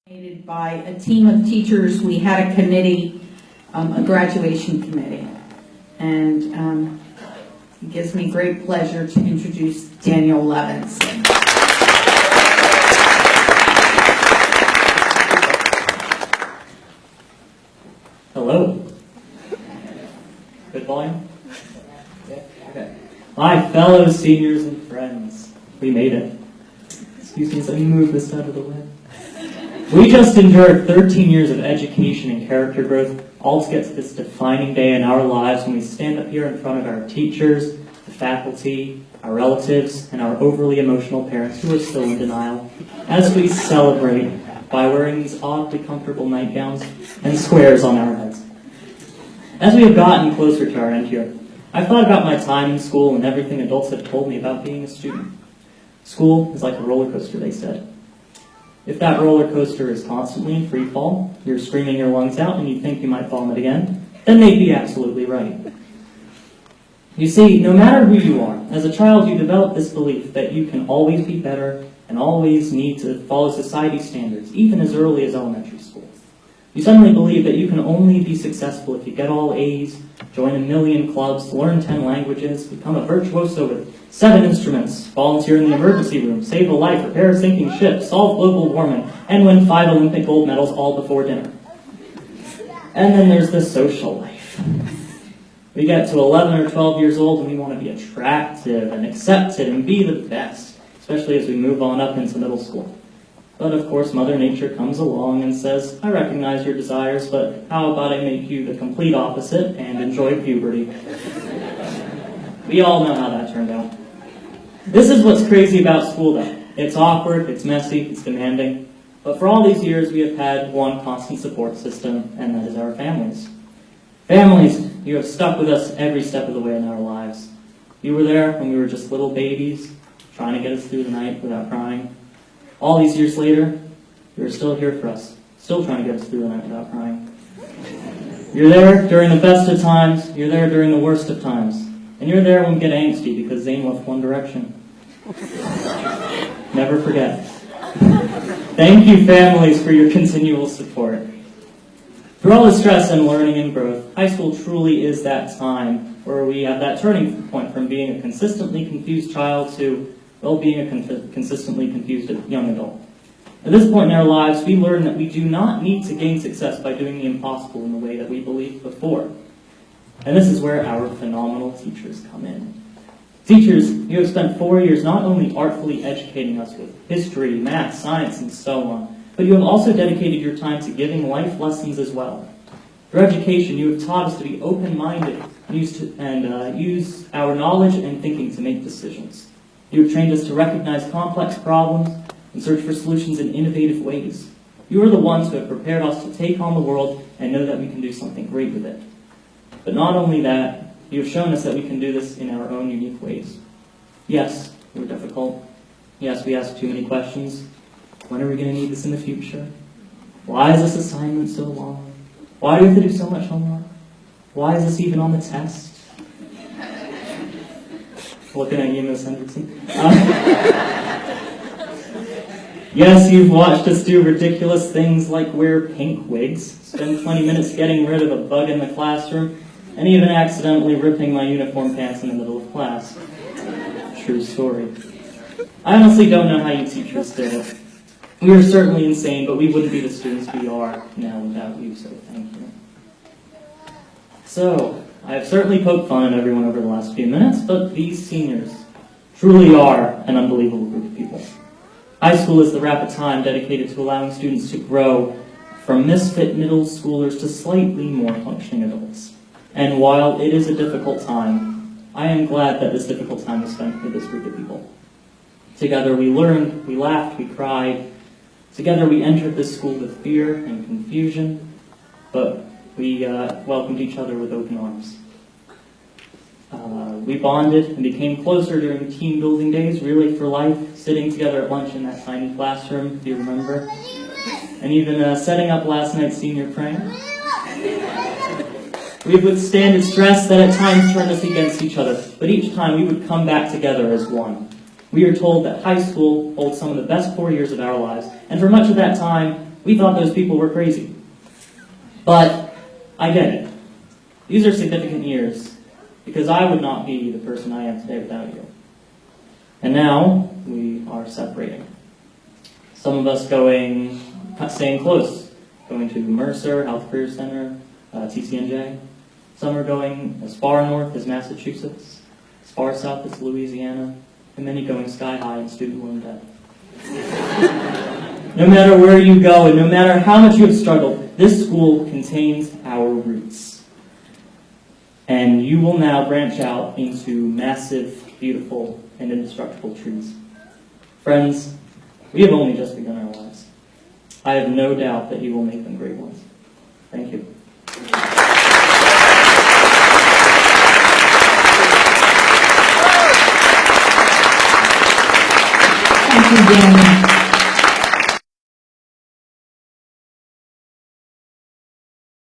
By a team of teachers. We had a committee, a graduation committee, and it gives me great pleasure to introduce Daniel Levinson. Hello. Good volume? Yeah. Okay. My fellow seniors and friends, we made it. Excuse me as I move this out of the way. We just endured 13 years of education and character growth, all to get to this defining day in our lives when we stand up here in front of our teachers, the faculty, our relatives, and our overly emotional parents who are still in denial, as we celebrate by wearing these oddly comfortable nightgowns and squares on our heads. As we have gotten closer to our end here, I've thought about my time in school and everything adults have told me about being a student. School is like a roller coaster, they said. If that roller coaster is constantly in free fall, you're screaming your lungs out and you think you might vomit again, then they'd be absolutely right. You see, no matter who you are, as a child you develop this belief that you can always be better and always need to follow society's standards, even as early as elementary school. You suddenly believe that you can only be successful if you get all A's, join a million clubs, learn 10 languages, become a virtuoso with 7 instruments, volunteer in the emergency room, save a life, repair a sinking ship, solve global warming, and win 5 Olympic gold medals all before dinner. And then there's the social life. We get to 11 or 12 years old and we want to be attractive and accepted and be the best, especially as we move on up into middle school. But of course, Mother Nature comes along and says, I recognize your desires, but how about I make you the complete opposite and enjoy puberty? We all know how that turned out. This is what's crazy about school, though. It's awkward, it's messy, it's demanding. But for all these years, we have had one constant support system, and that is our families. Families, you have stuck with us every step of the way in our lives. You were there when we were just little babies, trying to get us through the night without crying. All these years later, you're still here for us, still trying to get us through the night without crying. You're there during the best of times, you're there during the worst of times, and you're there when we get angsty because Zane left One Direction. Never forget. Thank you, families, for your continual support. Through all the stress and learning and growth, high school truly is that time where we have that turning point from being a consistently confused child to, well, being a consistently confused young adult. At this point in our lives, we learn that we do not need to gain success by doing the impossible in the way that we believed before. And this is where our phenomenal teachers come in. Teachers, you have spent 4 years not only artfully educating us with history, math, science, and so on, but you have also dedicated your time to giving life lessons as well. Through education, you have taught us to be open-minded and use our knowledge and thinking to make decisions. You have trained us to recognize complex problems and search for solutions in innovative ways. You are the ones who have prepared us to take on the world and know that we can do something great with it. But not only that, you have shown us that we can do this in our own unique ways. Yes, we're difficult. Yes, we ask too many questions. When are we going to need this in the future? Why is this assignment so long? Why do we have to do so much homework? Why is this even on the test? Looking at you, Ms. Hendrickson. Yes, you've watched us do ridiculous things like wear pink wigs, spend 20 minutes getting rid of a bug in the classroom, and even accidentally ripping my uniform pants in the middle of class. True story. I honestly don't know how you teachers did it. We are certainly insane, but we wouldn't be the students we are now without you, so thank you. So, I have certainly poked fun at everyone over the last few minutes, but these seniors truly are an unbelievable group of people. High school is the rapid time dedicated to allowing students to grow from misfit middle schoolers to slightly more functioning adults. And while it is a difficult time, I am glad that this difficult time was spent with this group of people. Together we learned, we laughed, we cried. Together we entered this school with fear and confusion, but we welcomed each other with open arms. We bonded and became closer during team building days, Relay for Life, sitting together at lunch in that tiny classroom, if you remember, and even setting up last night's senior prank. We would withstand stress that at times turned us against each other, but each time we would come back together as one. We are told that high school holds some of the best 4 years of our lives, and for much of that time, We thought those people were crazy. But I get it. These are significant years, because I would not be the person I am today without you. And now we are separating. Some of us staying close, going to Mercer, Health Career Center, TCNJ. Some are going as far north as Massachusetts, as far south as Louisiana, and many going sky high in student loan debt. No matter where you go, and no matter how much you have struggled, this school contains our roots. And you will now branch out into massive, beautiful, and indestructible trees. Friends, we have only just begun our lives. I have no doubt that you will make them great ones. Thank you. Thank you, Daniel.